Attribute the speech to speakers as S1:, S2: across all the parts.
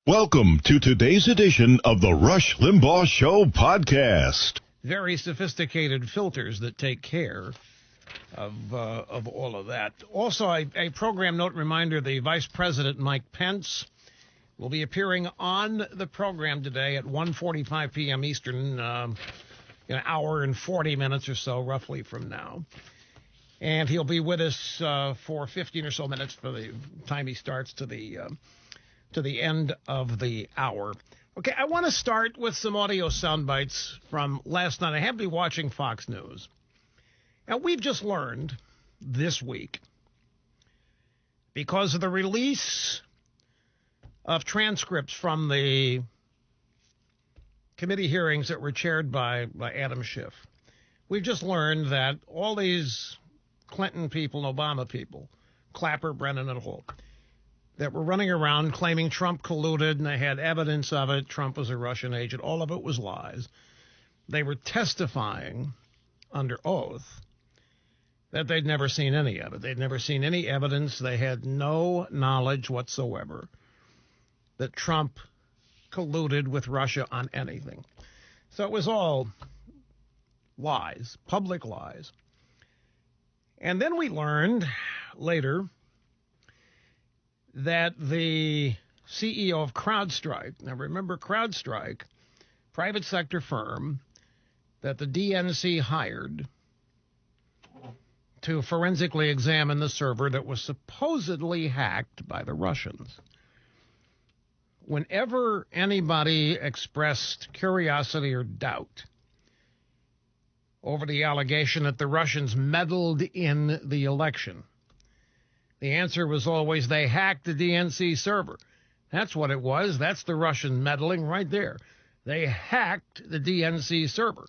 S1: Welcome to today's edition of the Rush Limbaugh Show podcast.
S2: Very sophisticated filters that take care of all of that. Also, a program note reminder, the Vice President, Mike Pence, will be appearing on the program today at 1:45 p.m. Eastern, an hour and 40 minutes or so, roughly, from now. And he'll be with us for 15 or so minutes for the time he starts to the end of the hour. Okay, I want to start with some audio sound bites from last night. I have been watching Fox News. And we've just learned this week, because of the release of transcripts from the committee hearings that were chaired by Adam Schiff, we've just learned that all these Clinton people and Obama people, Clapper, Brennan, and Holt, that were running around claiming Trump colluded and they had evidence of it, Trump was a Russian agent, all of it was lies. They were testifying under oath that they'd never seen any of it. They'd never seen any evidence. They had no knowledge whatsoever that Trump colluded with Russia on anything. So it was all lies, public lies. And then we learned later that the CEO of CrowdStrike, now remember CrowdStrike, private sector firm that the DNC hired to forensically examine the server that was supposedly hacked by the Russians. Whenever anybody expressed curiosity or doubt over the allegation that the Russians meddled in the election, the answer was always they hacked the DNC server. That's what it was. That's the Russian meddling right there. They hacked the DNC server.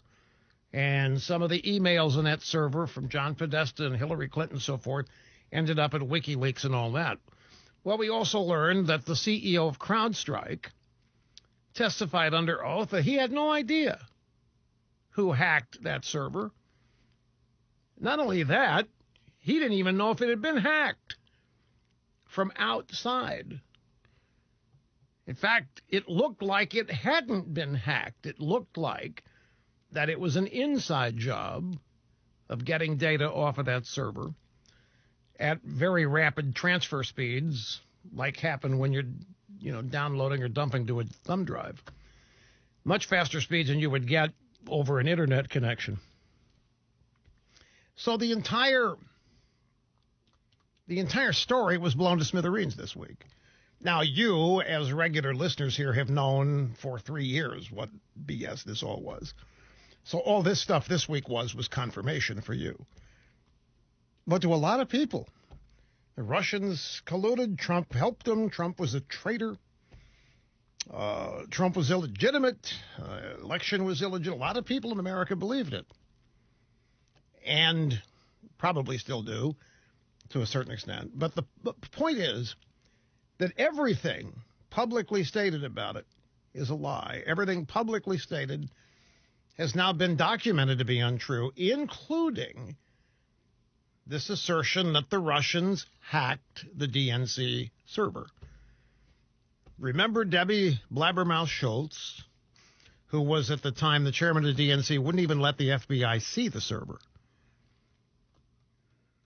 S2: And some of the emails on that server from John Podesta and Hillary Clinton and so forth ended up at WikiLeaks and all that. Well, we also learned that the CEO of CrowdStrike testified under oath that he had no idea who hacked that server. Not only that, he didn't even know if it had been hacked from outside. In fact, it looked like it hadn't been hacked. It looked like that it was an inside job of getting data off of that server at very rapid transfer speeds, like happen when you're downloading or dumping to a thumb drive. Much faster speeds than you would get over an internet connection. So the entire story was blown to smithereens this week. Now, you, as regular listeners here, have known for 3 years what BS this all was. So all this stuff this week was confirmation for you. But to a lot of people, the Russians colluded, Trump helped them, Trump was a traitor, Trump was illegitimate, election was illegitimate. A lot of people in America believed it. And probably still do, to a certain extent. But the point is that everything publicly stated about it is a lie. Everything publicly stated has now been documented to be untrue, including this assertion that the Russians hacked the DNC server. Remember Debbie Blabbermouth Schultz, who was at the time the chairman of the DNC, wouldn't even let the FBI see the server.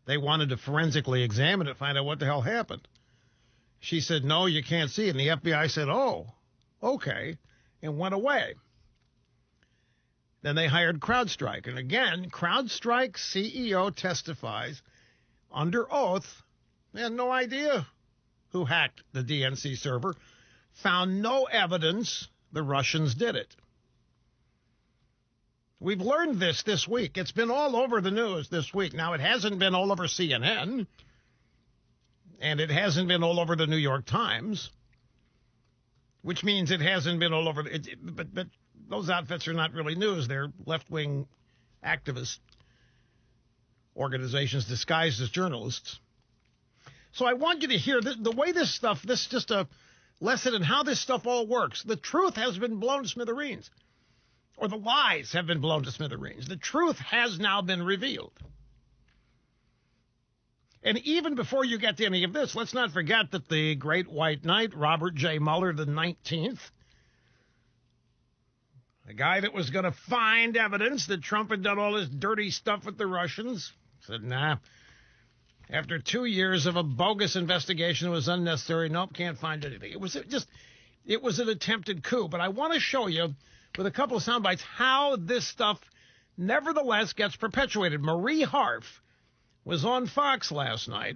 S2: They wanted to forensically examine it, find out what the hell happened. She said, no, you can't see it. And the FBI said, oh, okay, and went away. Then they hired CrowdStrike. And again, CrowdStrike CEO testifies under oath. They had no idea who hacked the DNC server, found no evidence the Russians did it. We've learned this week. It's been all over the news this week. Now, it hasn't been all over CNN, and it hasn't been all over the New York Times, which means it hasn't been all over. But those outfits are not really news. They're left-wing activist organizations disguised as journalists. So I want you to hear the way this is just a lesson in how this stuff all works. The truth has been blown to smithereens. Or the lies have been blown to smithereens. The truth has now been revealed. And even before you get to any of this, let's not forget that the great white knight, Robert J. Mueller, the 19th, the guy that was going to find evidence that Trump had done all this dirty stuff with the Russians, said, nah. After 2 years of a bogus investigation, it was unnecessary. Nope, can't find anything. It was an attempted coup. But I want to show you, with a couple of sound bites, how this stuff nevertheless gets perpetuated. Marie Harf was on Fox last night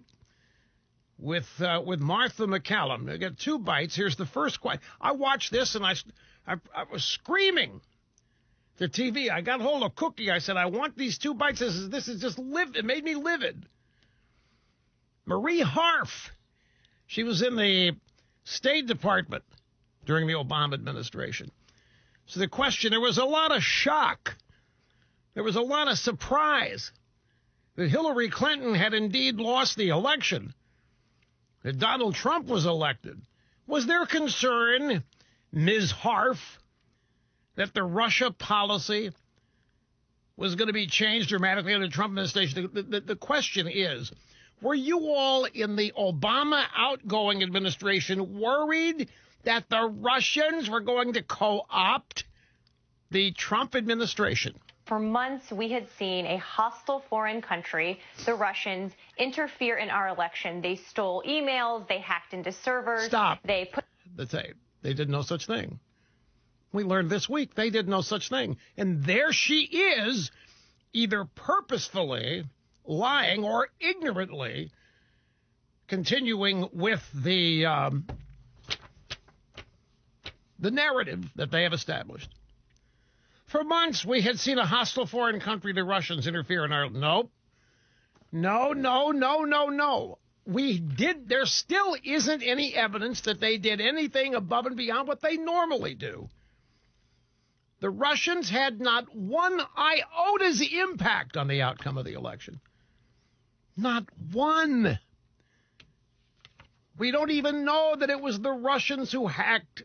S2: with Martha McCallum. I got 2 bites. Here's the first question. I watched this and I was screaming to TV. I got hold of Cookie. I said, I want these 2 bites. This is just livid. It made me livid. Marie Harf. She was in the State Department during the Obama administration. So the question, there was a lot of shock. There was a lot of surprise that Hillary Clinton had indeed lost the election, that Donald Trump was elected. Was there concern, Ms. Harf, that the Russia policy was going to be changed dramatically under the Trump administration? The question is, were you all in the Obama outgoing administration worried that the Russians were going to co-opt the Trump administration?
S3: For months, we had seen a hostile foreign country, the Russians, interfere in our election. They stole emails. They hacked into servers.
S2: Stop.
S3: They
S2: did no such thing. We learned this week they did no such thing. And there she is, either purposefully lying or ignorantly continuing with the narrative that they have established. For months, we had seen a hostile foreign country, the Russians, interfere in our... Nope. No. There still isn't any evidence that they did anything above and beyond what they normally do. The Russians had not one iota's impact on the outcome of the election. Not one. We don't even know that it was the Russians who hacked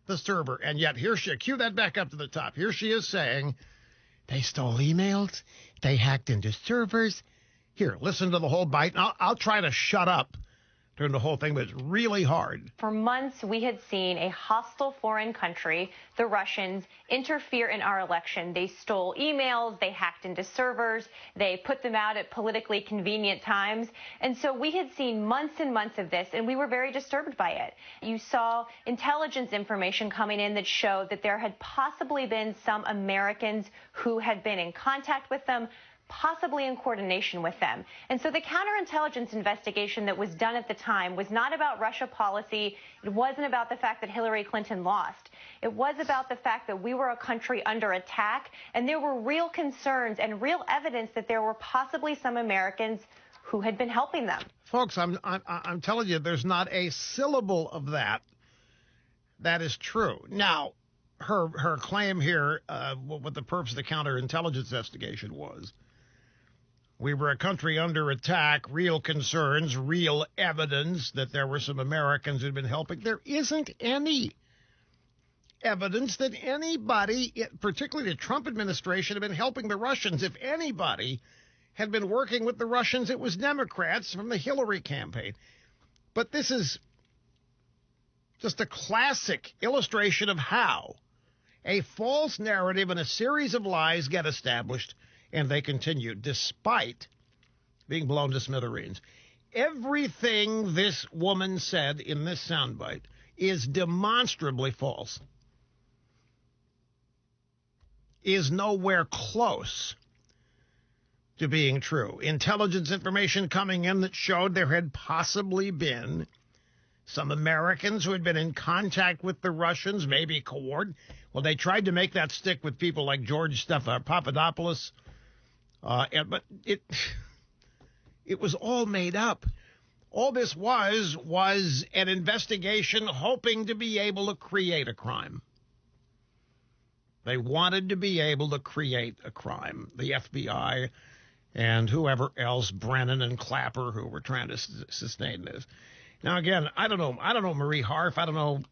S2: the server. And yet, here she, cue that back up to the top. Here she is saying, they stole emails, they hacked into servers. Here, listen to the whole bite. And I'll try to shut up during the whole thing, but it's really hard.
S3: For months, we had seen a hostile foreign country, the Russians, interfere in our election. They stole emails, they hacked into servers, they put them out at politically convenient times. And so we had seen months and months of this, and we were very disturbed by it. You saw intelligence information coming in that showed that there had possibly been some Americans who had been in contact with them, possibly in coordination with them. And so the counterintelligence investigation that was done at the time was not about Russia policy. It wasn't about the fact that Hillary Clinton lost. It was about the fact that we were a country under attack, and there were real concerns and real evidence that there were possibly some Americans who had been helping them.
S2: Folks, I'm telling you, there's not a syllable of that is true. Now, her claim here, what the purpose of the counterintelligence investigation was, we were a country under attack, real concerns, real evidence that there were some Americans who had been helping. There isn't any evidence that anybody, particularly the Trump administration, had been helping the Russians. If anybody had been working with the Russians, it was Democrats from the Hillary campaign. But this is just a classic illustration of how a false narrative and a series of lies get established, and they continue despite being blown to smithereens. Everything this woman said in this soundbite is demonstrably false, is nowhere close to being true. Intelligence information coming in that showed there had possibly been some Americans who had been in contact with the Russians, maybe coordinated. Well, they tried to make that stick with people like George Papadopoulos, but it was all made up. All this was an investigation hoping to be able to create a crime. They wanted to be able to create a crime. The FBI and whoever else, Brennan and Clapper, who were trying to sustain this. Now, again, I don't know Marie Harf. I don't know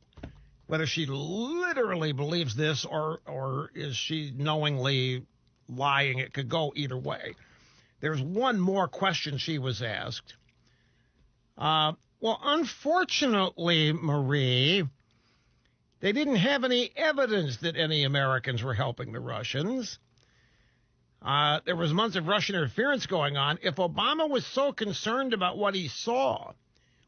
S2: whether she literally believes this or is she knowingly lying. It could go either way. There's one more question she was asked. Well, unfortunately, Marie, they didn't have any evidence that any Americans were helping the Russians. There was months of Russian interference going on. If Obama was so concerned about what he saw,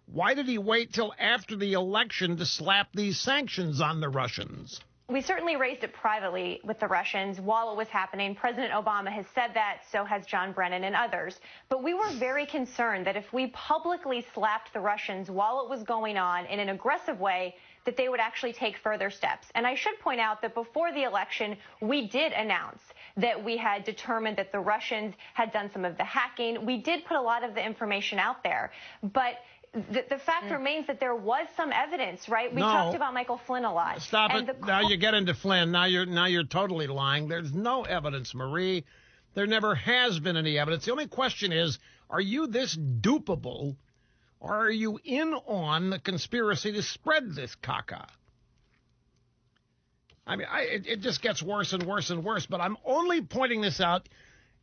S2: why did he wait till after the election to slap these sanctions on the Russians?
S3: We certainly raised it privately with the Russians while it was happening. President Obama has said that, so has John Brennan and others. But we were very concerned that if we publicly slapped the Russians while it was going on in an aggressive way, that they would actually take further steps. And I should point out that before the election, we did announce that we had determined that the Russians had done some of the hacking. We did put a lot of the information out there. But the fact remains that there was some evidence, right? We talked about Michael Flynn a lot.
S2: Stop it. Now you get into Flynn. Now you're totally lying. There's no evidence, Marie. There never has been any evidence. The only question is, are you this dupable, or are you in on the conspiracy to spread this caca? I mean, it just gets worse and worse and worse, but I'm only pointing this out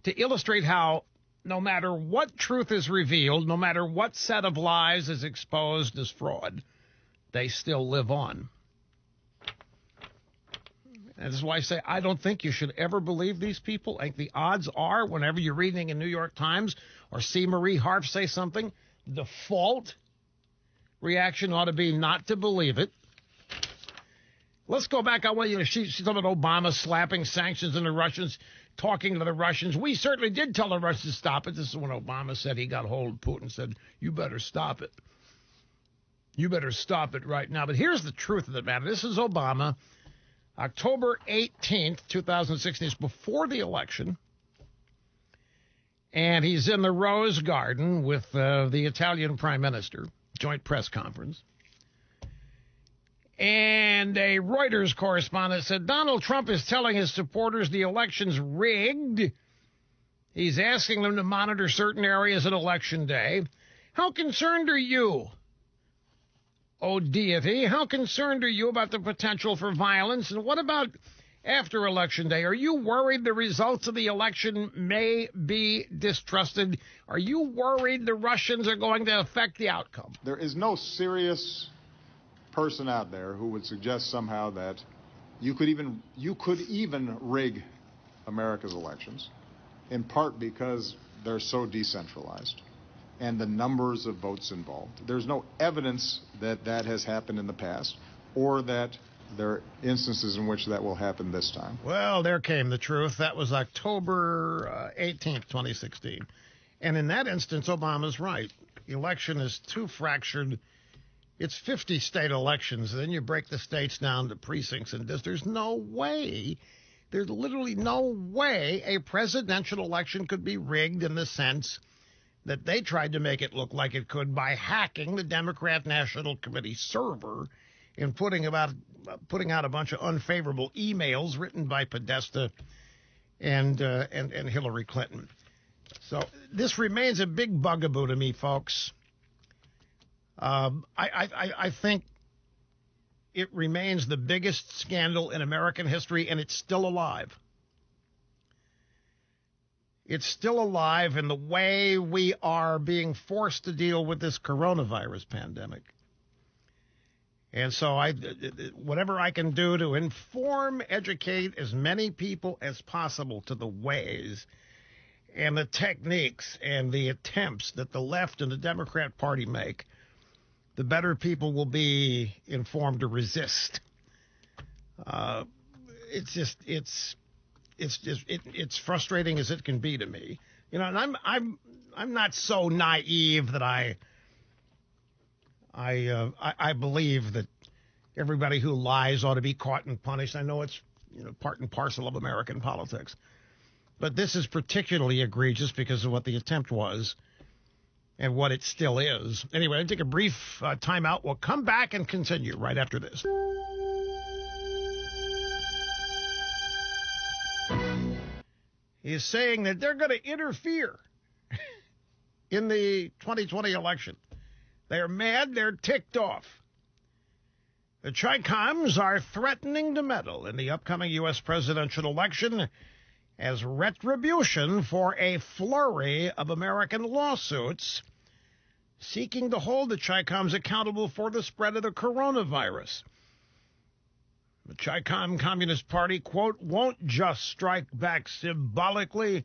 S2: to illustrate how no matter what truth is revealed, no matter what set of lies is exposed as fraud, they still live on. And this is why I say I don't think you should ever believe these people. I think the odds are, whenever you're reading in New York Times or see Marie Harf say something, the default reaction ought to be not to believe it. Let's go back. She's talking about Obama slapping sanctions on the Russians, talking to the Russians. We certainly did tell the Russians to stop it. This is when Obama said he got hold of Putin and said, you better stop it. You better stop it right now. But here's the truth of the matter. This is Obama, October 18th, 2016. It's before the election. And he's in the Rose Garden with the Italian Prime Minister, joint press conference. And a Reuters correspondent said, Donald Trump is telling his supporters the election's rigged. He's asking them to monitor certain areas on Election Day. How concerned are you, oh deity? How concerned are you about the potential for violence? And what about after Election Day? Are you worried the results of the election may be distrusted? Are you worried the Russians are going to affect the outcome?
S4: There is no serious person out there who would suggest somehow that you could even rig America's elections, in part because they're so decentralized and the numbers of votes involved. There's no evidence that that has happened in the past or that there are instances in which that will happen this time.
S2: Well, there came the truth. That was October 18th, 2016. And in that instance, Obama's right. The election is too fractured. It's 50 state elections. Then you break the states down to precincts and districts. There's literally no way a presidential election could be rigged in the sense that they tried to make it look like it could by hacking the Democrat National Committee server and putting out a bunch of unfavorable emails written by Podesta and Hillary Clinton. So this remains a big bugaboo to me, folks. I think it remains the biggest scandal in American history, and it's still alive. It's still alive in the way we are being forced to deal with this coronavirus pandemic. And so whatever I can do to inform, educate as many people as possible to the ways and the techniques and the attempts that the left and the Democrat Party make, the better people will be informed to resist. It's frustrating as it can be to me, and I'm not so naive that I believe that everybody who lies ought to be caught and punished. I know it's part and parcel of American politics, but this is particularly egregious because of what the attempt was and what it still is. Anyway, I'll take a brief timeout. We'll come back and continue right after this. He's saying that they're going to interfere in the 2020 election. They're mad. They're ticked off. The Chi-Coms are threatening to meddle in the upcoming U.S. presidential election, as retribution for a flurry of American lawsuits seeking to hold the Chi-Coms accountable for the spread of the coronavirus. The Chi-Com Communist Party, quote, won't just strike back symbolically.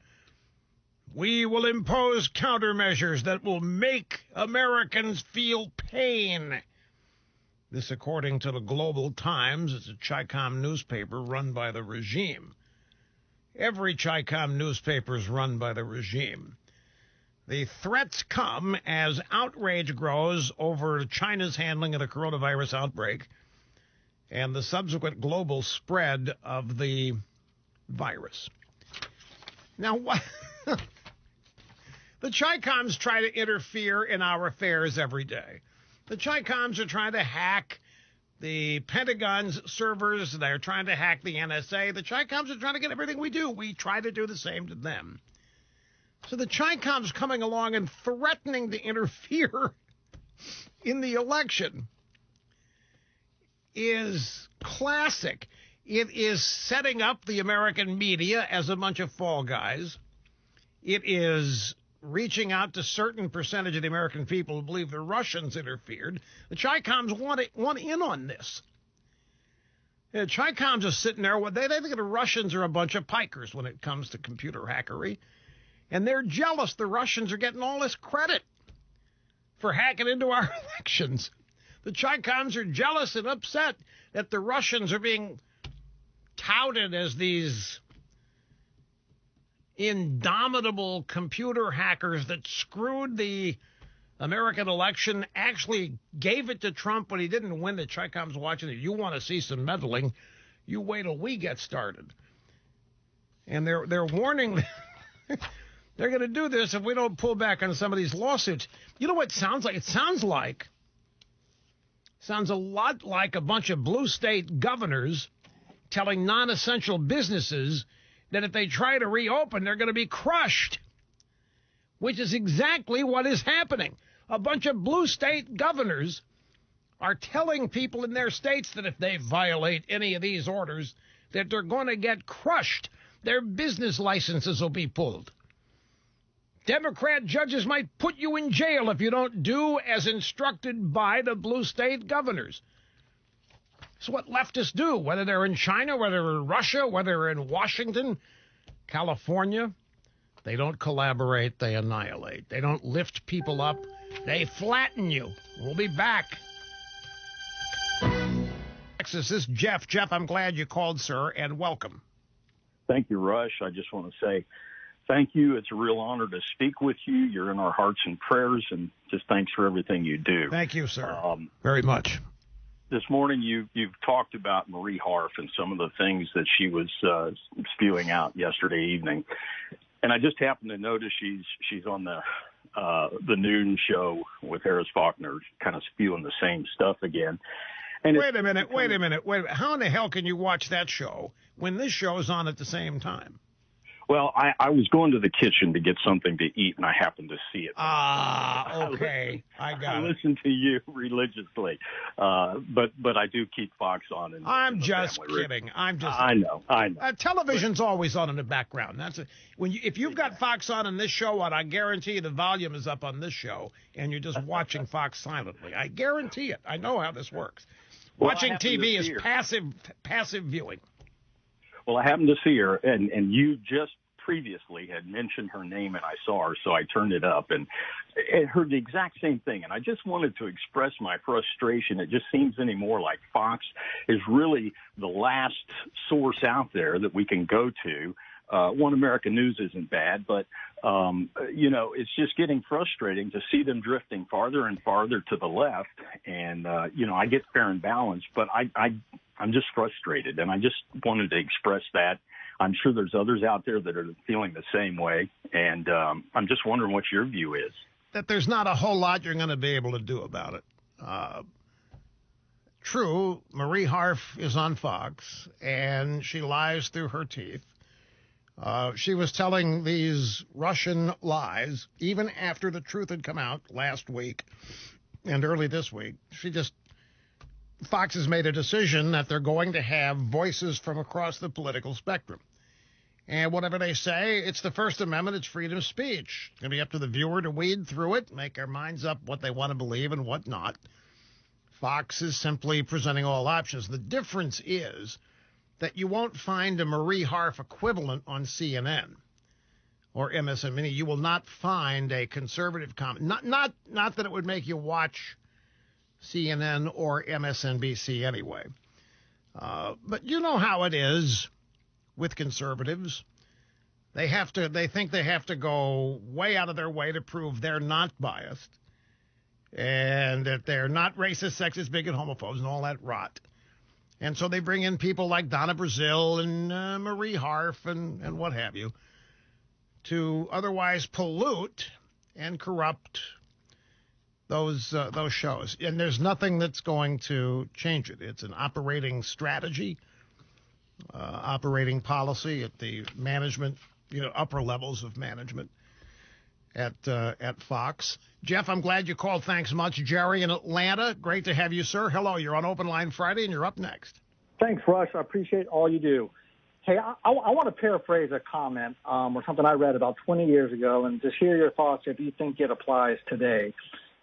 S2: We will impose countermeasures that will make Americans feel pain. This, according to the Global Times, it's a Chi-Com newspaper run by the regime. Every Chi-Com newspaper is run by the regime. The threats come as outrage grows over China's handling of the coronavirus outbreak and the subsequent global spread of the virus. Now, what? The Chi-Coms try to interfere in our affairs every day. The Chi-Coms are trying to hack the Pentagon's servers. They're trying to hack the NSA. The Chi-Coms are trying to get everything we do. We try to do the same to them. So the Chi-Coms coming along and threatening to interfere in the election is classic. It is setting up the American media as a bunch of fall guys. It is reaching out to certain percentage of the American people who believe the Russians interfered. The Chi-Coms want in on this. The Chi-Coms are sitting there. They think the Russians are a bunch of pikers when it comes to computer hackery. And they're jealous the Russians are getting all this credit for hacking into our elections. The Chi-Coms are jealous and upset that the Russians are being touted as these indomitable computer hackers that screwed the American election, actually gave it to Trump when he didn't win. The Chi-Coms watching it. You want to see some meddling, you wait till we get started. And they're warning they're going to do this if we don't pull back on some of these lawsuits. You know what it sounds like? It sounds a lot like a bunch of blue state governors telling non-essential businesses that if they try to reopen, they're going to be crushed, which is exactly what is happening. A bunch of blue state governors are telling people in their states that if they violate any of these orders, that they're going to get crushed. Their business licenses will be pulled. Democrat judges might put you in jail if you don't do as instructed by the blue state governors. It's what leftists do, whether they're in China, whether they're in Russia, whether they're in Washington, California. They don't collaborate, they annihilate. They don't lift people up, they flatten you. We'll be back. Texas, this is Jeff. Jeff, I'm glad you called, sir, and welcome.
S5: Thank you, Rush. I just want to say thank you. It's a real honor to speak with you. You're in our hearts and prayers, and just thanks for everything you do.
S2: Thank you, sir. Very much.
S5: This morning, you've talked about Marie Harf and some of the things that she was spewing out yesterday evening, and I just happened to notice she's on the noon show with Harris Faulkner, kind of spewing the same stuff again. And
S2: wait a minute. How in the hell can you watch that show when this show is on at the same time?
S5: Well, I was going to the kitchen to get something to eat, and I happened to see it.
S2: Okay. I got it.
S5: I listen to you religiously, but I do keep Fox on.
S2: I'm just kidding. I
S5: know.
S2: Television's always on in the background. If you've got Fox on in this show, I guarantee you the volume is up on this show, and you're just watching Fox silently. I guarantee it. I know how this works. Watching TV is passive viewing.
S5: Well, I happened to see her, and you just previously had mentioned her name, and I saw her, so I turned it up and heard the exact same thing. And I just wanted to express my frustration. It just seems anymore like Fox is really the last source out there that we can go to. One American News isn't bad, but, it's just getting frustrating to see them drifting farther and farther to the left. And, I get fair and balanced, but I'm just frustrated, and I just wanted to express that. I'm sure there's others out there that are feeling the same way, and I'm just wondering what your view is.
S2: That there's not a whole lot you're going to be able to do about it. True, Marie Harf is on Fox, and she lies through her teeth. She was telling these Russian lies even after the truth had come out last week and early this week. Fox has made a decision that they're going to have voices from across the political spectrum. And whatever they say, it's the First Amendment, it's freedom of speech. It's going to be up to the viewer to weed through it, make their minds up what they want to believe and what not. Fox is simply presenting all options. The difference is that you won't find a Marie Harf equivalent on CNN or MSNBC. You will not find a conservative comment. Not that it would make you watch CNN or MSNBC anyway. But you know how it is with conservatives. They think they have to go way out of their way to prove they're not biased and that they're not racist, sexist, bigot, homophobes, and all that rot. And so they bring in people like Donna Brazile and Marie Harf and what have you to otherwise pollute and corrupt those shows. And there's nothing that's going to change it. It's an operating strategy, operating policy at the management, upper levels of management at Fox. Jeff, I'm glad you called. Thanks much. Jerry in Atlanta, great to have you, sir. Hello, you're on Open Line Friday, and you're up next.
S6: Thanks, Rush. I appreciate all you do. Hey, I want to paraphrase a comment or something I read about 20 years ago and just hear your thoughts if you think it applies today.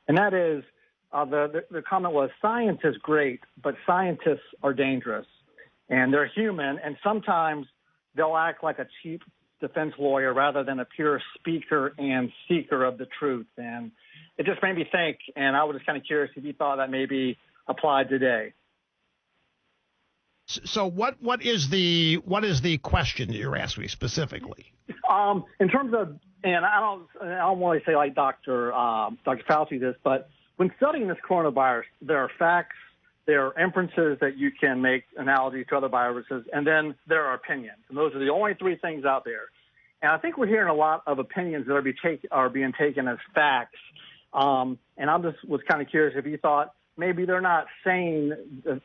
S6: And that is, the comment was, science is great, but scientists are dangerous. And they're human, and sometimes they'll act like a cheap defense lawyer rather than a pure speaker and seeker of the truth. And it just made me think, and I was just kind of curious if you thought that maybe applied today.
S2: So what is the question you're asking me specifically?
S6: In terms of, and I don't want to say like Dr. Fauci this, but when studying this coronavirus, there are facts, there are inferences that you can make analogies to other viruses, and then there are opinions. And those are the only three things out there. And I think we're hearing a lot of opinions that are being taken as facts. And I just was kind of curious if you thought maybe they're not saying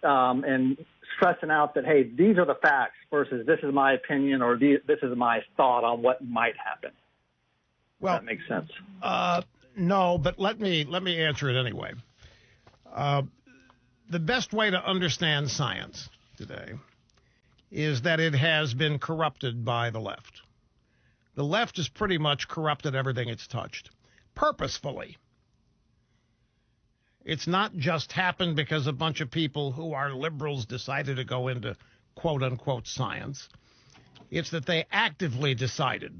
S6: and stressing out that, hey, these are the facts versus this is my opinion or this is my thought on what might happen. Well, that makes sense.
S2: No, but let me answer it anyway. The best way to understand science today is that it has been corrupted by the left. The left has pretty much corrupted everything it's touched, purposefully. It's not just happened because a bunch of people who are liberals decided to go into quote-unquote science. It's that they actively decided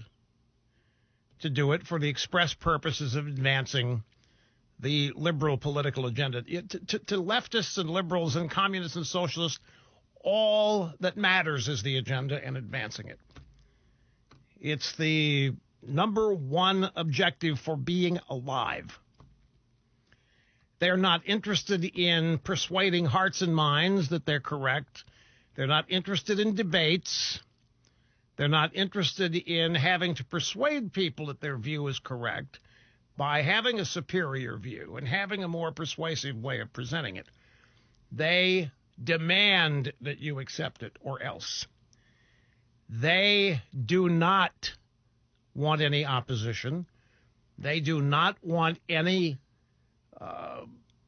S2: to do it for the express purposes of advancing the liberal political agenda. To leftists and liberals and communists and socialists, all that matters is the agenda and advancing it. It's the number one objective for being alive. They're not interested in persuading hearts and minds that they're correct. They're not interested in debates. They're not interested in having to persuade people that their view is correct by having a superior view and having a more persuasive way of presenting it. They demand that you accept it or else. They do not want any opposition. They do not want any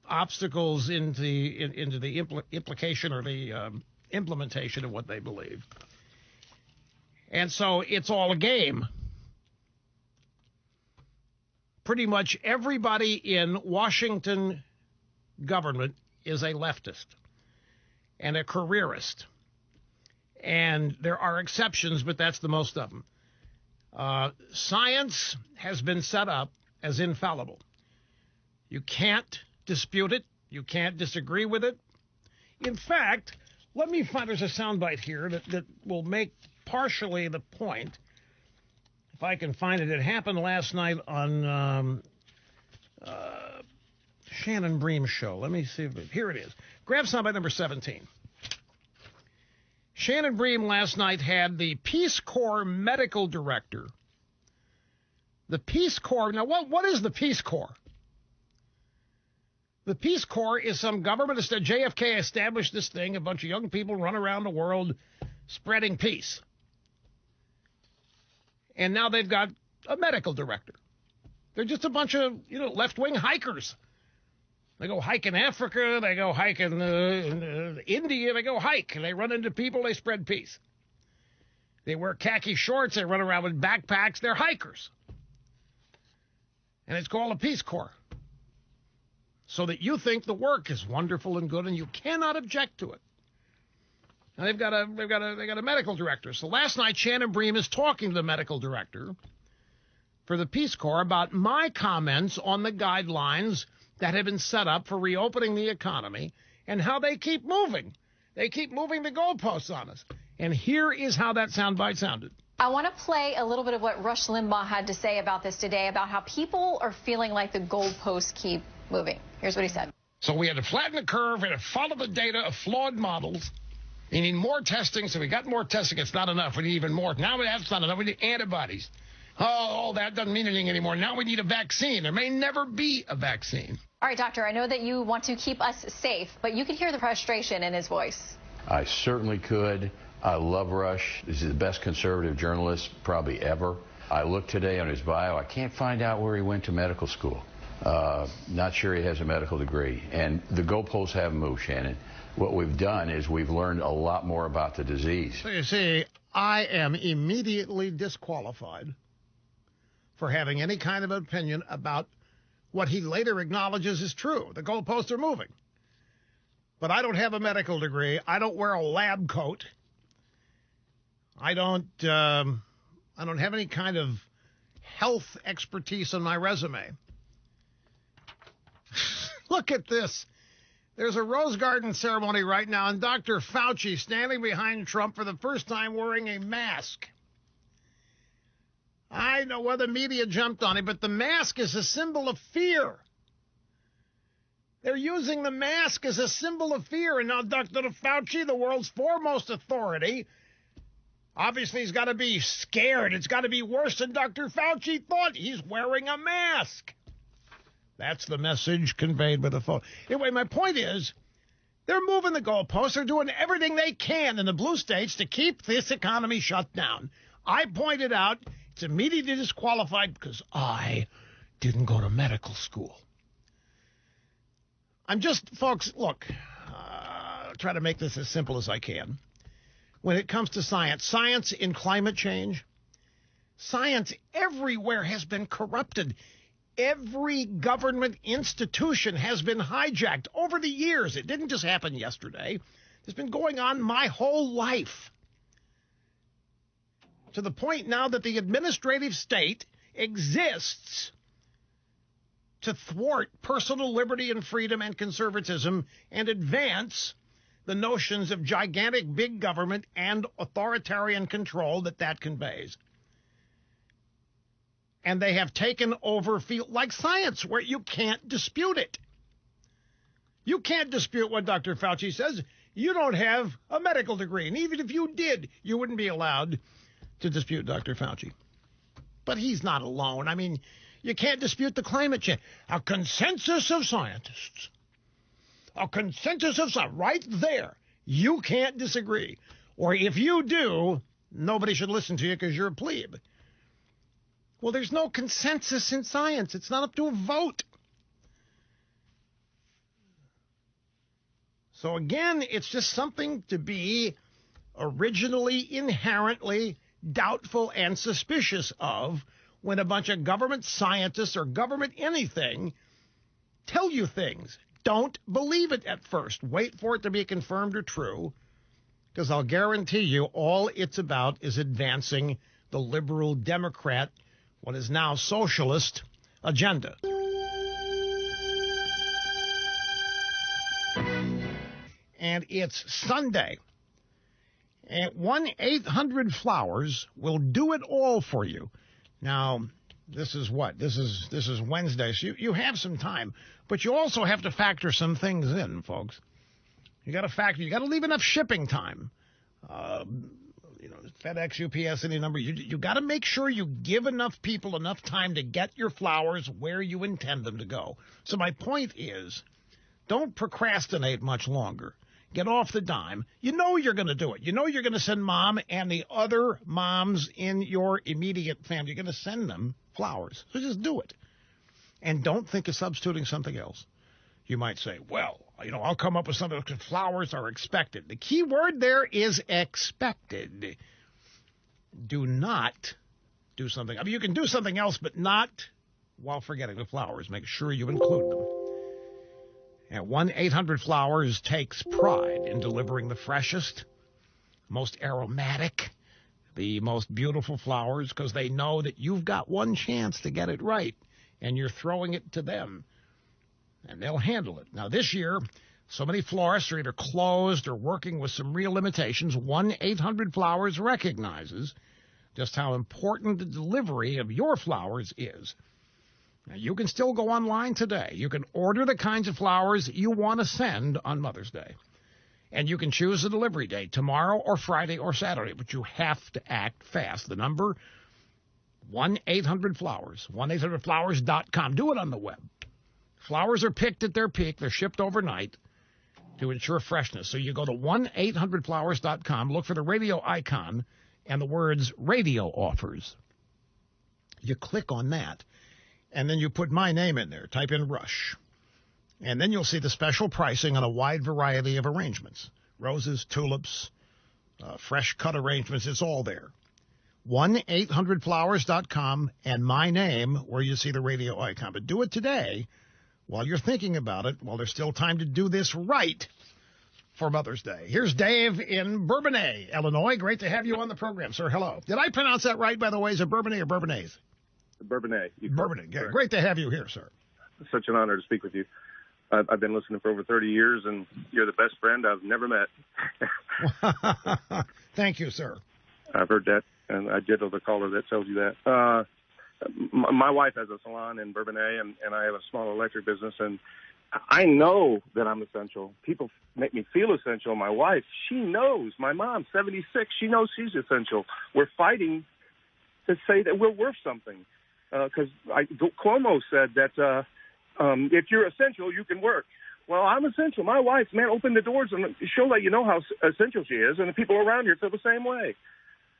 S2: obstacles into the implication or the implementation of what they believe. And so it's all a game. Pretty much everybody in Washington government is a leftist and a careerist. And there are exceptions, but that's the most of them. Science has been set up as infallible. You can't dispute it. You can't disagree with it. In fact, let me find, there's a soundbite here that will make partially the point. If I can find it. It happened last night on Shannon Bream's show. Let me see. Here it is. Grab soundbite number 17. Shannon Bream last night had the Peace Corps medical director. The Peace Corps. Now, what is the Peace Corps? The Peace Corps is some government. JFK established this thing. A bunch of young people run around the world spreading peace. And now they've got a medical director. They're just a bunch of, left-wing hikers. They go hike in Africa. They go hike in India. They go hike. And they run into people. They spread peace. They wear khaki shorts. They run around with backpacks. They're hikers. And it's called a Peace Corps. So that you think the work is wonderful and good and you cannot object to it. Now they've got a medical director. So last night, Shannon Bream is talking to the medical director for the Peace Corps about my comments on the guidelines that have been set up for reopening the economy and how they keep moving. They keep moving the goalposts on us. And here is how that soundbite sounded.
S7: I want to play a little bit of what Rush Limbaugh had to say about this today, about how people are feeling like the goalposts keep moving. Here's what he said.
S2: So we had to flatten the curve and follow the data of flawed models. We need more testing, so we got more testing. It's not enough. We need even more. Now that's not enough. We need antibodies. Oh, that doesn't mean anything anymore. Now we need a vaccine. There may never be a vaccine.
S7: All right, doctor, I know that you want to keep us safe, but you can hear the frustration in his voice.
S8: I certainly could. I love Rush. He's the best conservative journalist probably ever. I looked today on his bio. I can't find out where he went to medical school. Not sure he has a medical degree. And the goalposts haven't moved, Shannon. What we've done is we've learned a lot more about the disease.
S2: So you see, I am immediately disqualified for having any kind of opinion about what he later acknowledges is true. The goalposts are moving. But I don't have a medical degree. I don't wear a lab coat. I don't have any kind of health expertise on my resume. Look at this. There's a Rose Garden ceremony right now, and Dr. Fauci standing behind Trump for the first time wearing a mask. I know where the media jumped on it, but the mask is a symbol of fear. They're using the mask as a symbol of fear, and now Dr. Fauci, the world's foremost authority, obviously he's got to be scared. It's got to be worse than Dr. Fauci thought. He's wearing a mask. That's the message conveyed by the phone. Anyway, my point is, they're moving the goalposts. They're doing everything they can in the blue states to keep this economy shut down. I pointed out it's immediately disqualified because I didn't go to medical school. I'm just, folks, look, try to make this as simple as I can. When it comes to science in climate change, science everywhere has been corrupted. Every government institution has been hijacked over the years. It didn't just happen yesterday. It's been going on my whole life. To the point now that the administrative state exists to thwart personal liberty and freedom and conservatism and advance the notions of gigantic big government and authoritarian control that conveys. And they have taken over field like science, where you can't dispute it. You can't dispute what Dr. Fauci says. You don't have a medical degree. And even if you did, you wouldn't be allowed to dispute Dr. Fauci. But he's not alone. I mean, you can't dispute the climate change. A consensus of scientists. A consensus of science. Right there. You can't disagree. Or if you do, nobody should listen to you because you're a plebe. Well, there's no consensus in science. It's not up to a vote. So again, it's just something to be originally, inherently doubtful and suspicious of when a bunch of government scientists or government anything tell you things. Don't believe it at first. Wait for it to be confirmed or true, because I'll guarantee you all it's about is advancing the liberal Democrat, what is now socialist, agenda. And it's Sunday. And 1-800-Flowers will do it all for you. Now, this is what? This is Wednesday, so you have some time. But you also have to factor some things in, folks. You got to leave enough shipping time. FedEx, UPS, any number. You got to make sure you give enough people enough time to get your flowers where you intend them to go. So my point is, don't procrastinate much longer. Get off the dime. You know you're going to do it. You know you're going to send mom and the other moms in your immediate family. You're going to send them flowers. So just do it. And don't think of substituting something else. You might say, well, I'll come up with something because flowers are expected. The key word there is expected. do not do something. I mean, you can do something else, but not while forgetting the flowers. Make sure you include them. And 1-800-Flowers takes pride in delivering the freshest, most aromatic, the most beautiful flowers because they know that you've got one chance to get it right, and you're throwing it to them, and they'll handle it. Now, this year, so many florists are either closed or working with some real limitations. 1-800-Flowers recognizes just how important the delivery of your flowers is. Now, you can still go online today. You can order the kinds of flowers you want to send on Mother's Day. And you can choose a delivery date, tomorrow or Friday or Saturday, but you have to act fast. The number, 1-800-Flowers, 1-800-Flowers.com. Do it on the web. Flowers are picked at their peak. They're shipped overnight to ensure freshness. So you go to 1-800-Flowers.com, look for the radio icon and the words radio offers. You click on that, and then you put my name in there. Type in Rush. And then you'll see the special pricing on a wide variety of arrangements. Roses, tulips, fresh cut arrangements. It's all there. 1-800-Flowers.com and my name where you see the radio icon. But do it today while you're thinking about it, while there's still time to do this right for Mother's Day. Here's Dave in Bourbonnais, Illinois. Great to have you on the program, sir. Hello. Did I pronounce that right, by the way? Is it Bourbonnais or Bourbonnais?
S9: Bourbonnais.
S2: Bourbonnais. Yeah, great to have you here, sir.
S9: Such an honor to speak with you. I've been listening for over 30 years, and you're the best friend I've never met.
S2: Thank you, sir.
S9: I've heard that, and I did the caller that tells you that. My wife has a salon in Bourbonnais, and I have a small electric business, and I know that I'm essential. People make me feel essential. My wife, she knows. My mom, 76, she knows she's essential. We're fighting to say that we're worth something. Because Cuomo said that if you're essential, you can work. Well, I'm essential. My wife, man, open the doors and she'll let you know how essential she is, and the people around here feel the same way.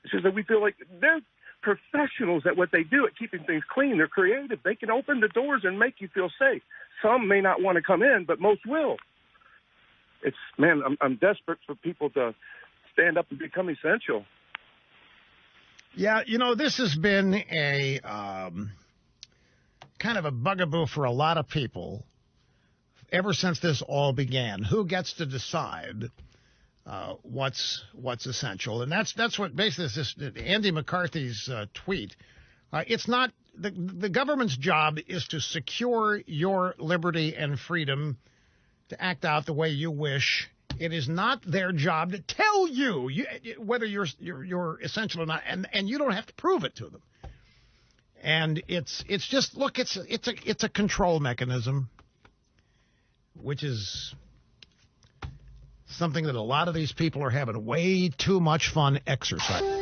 S9: It's just that we feel like they're professionals at what they do at keeping things clean. They're creative. They can open the doors and make you feel safe. Some may not want to come in, but most will. I'm desperate for people to stand up and become essential.
S2: Yeah, this has been a kind of a bugaboo for a lot of people ever since this all began. Who gets to decide what's essential? And that's what basically is this Andy McCarthy's tweet. It's not the government's job is to secure your liberty and freedom to act out the way you wish. It is not their job to tell you whether you're essential or not, and you don't have to prove it to them. And it's just look, it's a control mechanism, which is something that a lot of these people are having way too much fun exercising.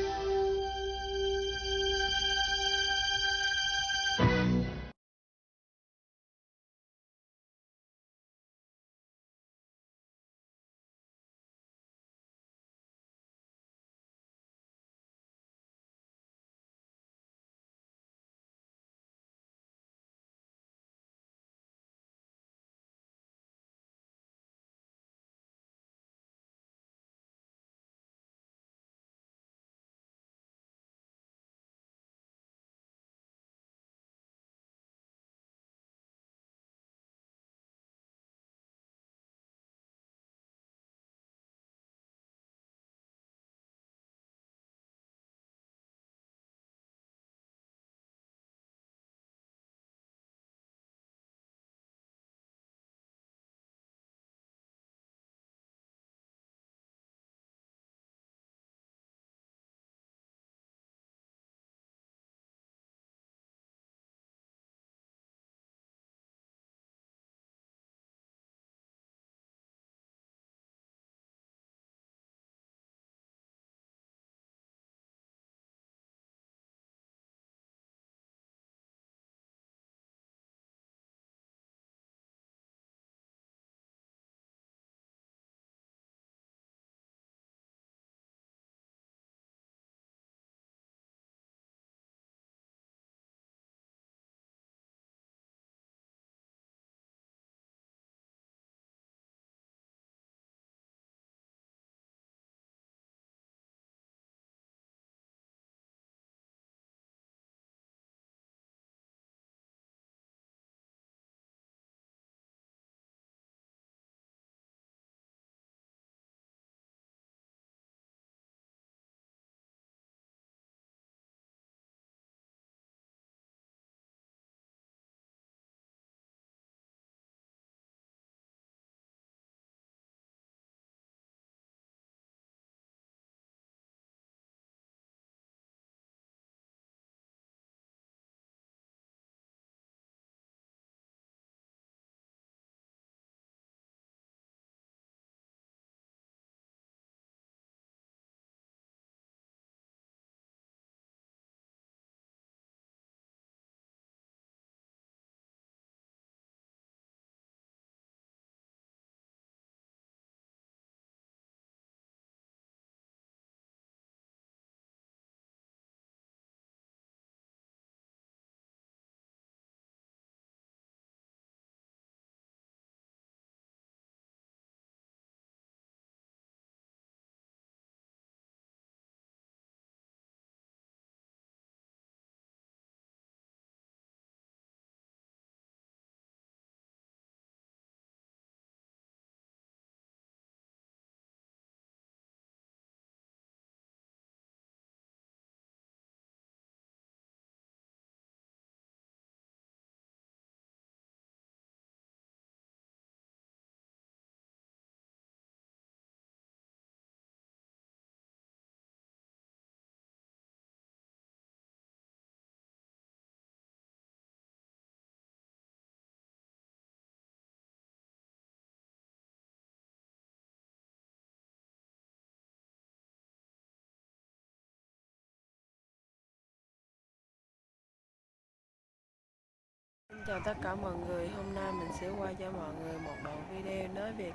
S10: Chào tất cả mọi người, hôm nay mình sẽ qua cho mọi người một đoạn video nói về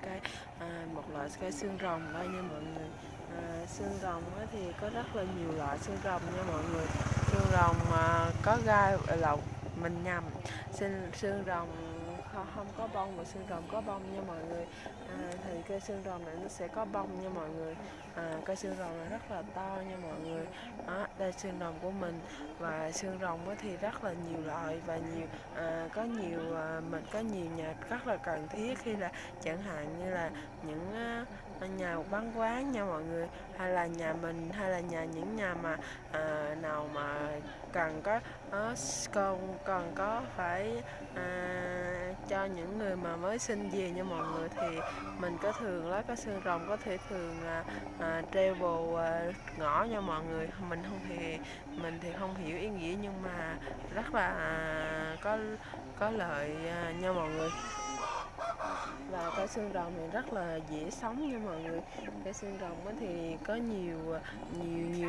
S10: một loại cây xương rồng đây nha mọi người. Xương rồng thì có rất là nhiều loại xương rồng nha mọi người. Xương rồng có gai lộc, mình nhầm, xương rồng không có bông và xương rồng có bông nha mọi người. Thì cây xương rồng này nó sẽ có bông nha mọi người. Cây xương rồng này rất là to nha mọi người. Đây xương rồng của mình, và xương rồng thì rất là nhiều loại và mình có nhiều nhà rất là cần thiết, khi là chẳng hạn như là những nhà bán quán nha mọi người, hay là nhà mình, hay là những nhà mà nào mà cần có phải cho những người mà mới sinh về nha mọi người, thì mình có thường lấy cái xương rồng có thể treo vào ngõ nha mọi người. Mình thì không hiểu ý nghĩa, nhưng mà rất là có lợi nha mọi người. Và cây xương rồng này rất là dễ sống nha mọi người. Cây xương rồng thì có nhiều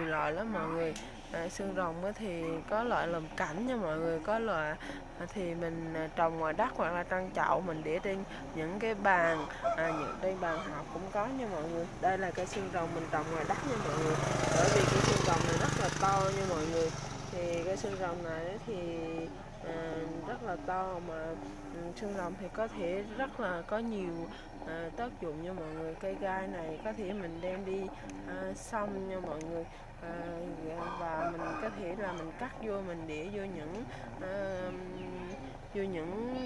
S10: loại lắm mọi người. Xương rồng thì có loại làm cảnh nha mọi người, có loại thì mình trồng ngoài đất hoặc là trong chậu mình để trên những cái bàn, trên bàn học cũng có nha mọi người. Đây là cây xương rồng mình trồng ngoài đất nha mọi người, bởi vì cây xương rồng này rất là to nha mọi người. Thì cây xương rồng này thì rất là to, mà xương rồng thì có thể rất là có nhiều tác dụng nha mọi người. Cây gai này có thể mình đem đi xông nha mọi người, và mình có thể là mình cắt vô, mình để vô những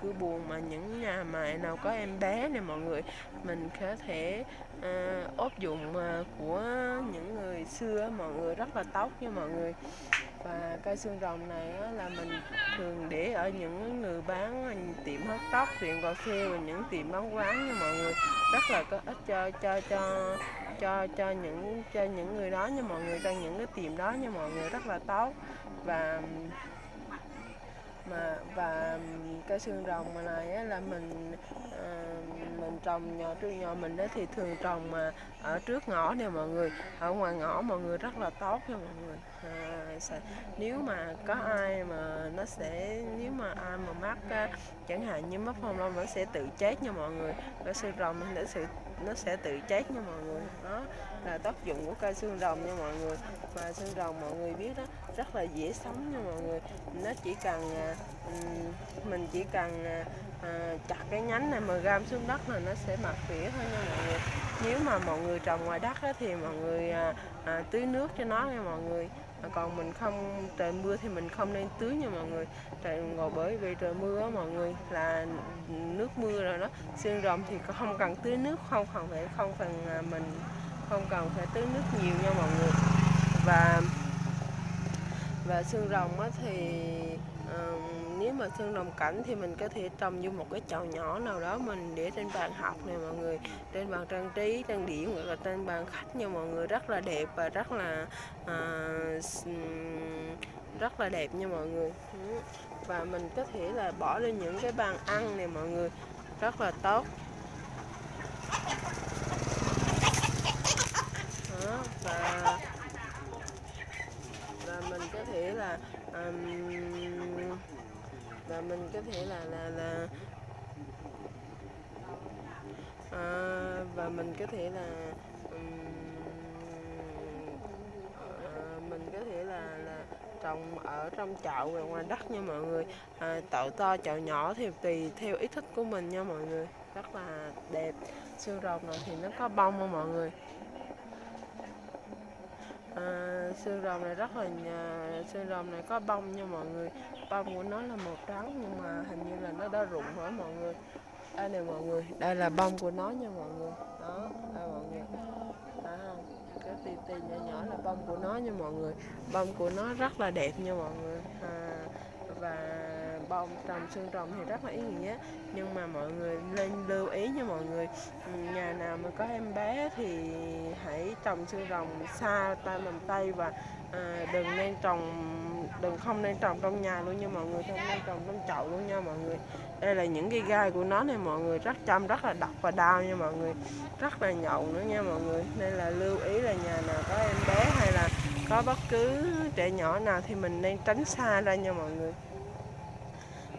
S10: cửa buồng mà những nhà mẹ nào có em bé này mọi người, mình có thể áp dụng của những người xưa mọi người, rất là tốt nha mọi người. Và cây xương rồng này là mình thường để ở những người bán tiệm hớt tóc, tiệm cà phê và những tiệm bán quán nha mọi người, rất là có ích cho những người đó nha mọi người, cho những cái tiệm đó nha mọi người, rất là tốt. Và cây xương rồng này là mình trồng nhỏ mình thì thường trồng ở trước ngõ nè mọi người, ở ngoài ngõ mọi người, rất là tốt nha mọi người. Nếu mà có ai mà nếu mà ai mà mắc chẳng hạn như mắc phong long, nó sẽ tự chết nha mọi người. Cây xương rồng nó sẽ tự chết nha mọi người. Đó là tác dụng của cây xương rồng nha mọi người. Và xương rồng mọi người biết đó, rất là dễ sống nha mọi người. Nó mình chỉ cần chặt cái nhánh này mà găm xuống đất là nó sẽ mọc tỉa thôi nha mọi người. Nếu mà mọi người trồng ngoài đất thì mọi người tưới nước cho nó nha mọi người. Còn mình không, trời mưa thì mình không nên tưới nha mọi người. Bởi vì trời mưa mọi người là nước mưa rồi đó. Xương rồng thì không cần tưới nước, mình không cần phải tưới nước nhiều nha mọi người. Và xương rồng thì nếu mà xương rồng cảnh thì mình có thể trồng vô một cái chậu nhỏ nào đó, mình để trên bàn học này mọi người, trên bàn trang trí, trang điểm, hoặc là trên bàn khách nha mọi người, rất là đẹp và rất là đẹp nha mọi người. Và mình có thể là bỏ lên những cái bàn ăn này mọi người, rất là tốt. Đó, và mình có thể là và mình có thể là trồng ở trong chậu và ngoài đất nha mọi người. Chậu to chậu nhỏ thì tùy theo ý thích của mình nha mọi người, rất là đẹp. Xương rồng này thì nó có bông nha mọi người. Xương rồng này có bông nha mọi người. Bông của nó là màu trắng, nhưng mà hình như là nó đã rụng rồi mọi người. Đây nè mọi người, đây là bông của nó nha mọi người. Đó, đây mọi người. Cái tì nhỏ là bông của nó nha mọi người. Bông của nó rất là đẹp nha mọi người. Và bông, trồng xương rồng thì rất là ý nghĩa, nhưng mà mọi người nên lưu ý nha mọi người, nhà nào mà có em bé thì hãy trồng xương rồng xa tay bàn tay, và không nên trồng trong nhà luôn nha mọi người, không nên trồng trong chậu luôn nha mọi người. Đây là những cái gai của nó này mọi người, rất là độc và đau nha mọi người, rất là nhậu nữa nha mọi người. Nên là lưu ý là nhà nào có em bé hay là có bất cứ trẻ nhỏ nào thì mình nên tránh xa ra nha mọi người.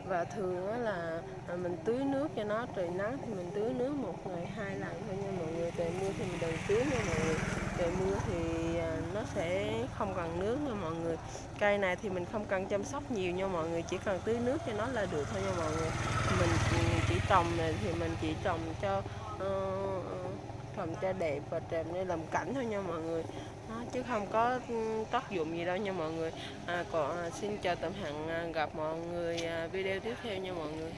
S10: Và thường đó là mình tưới nước cho nó, trời nắng thì mình tưới nước 1 ngày 2 lần thôi nha mọi người, trời mưa thì mình đừng tưới nha mọi người, trời mưa thì nó sẽ không cần nước nha mọi người. Cây này thì mình không cần chăm sóc nhiều nha mọi người, chỉ cần tưới nước cho nó là được thôi nha mọi người. Mình chỉ trồng này thì mình chỉ trồng cho đẹp và trồng để làm cảnh thôi nha mọi người, chứ không có tác dụng gì đâu nha mọi người. Còn xin chào tạm hẹn gặp mọi người video tiếp theo nha mọi người.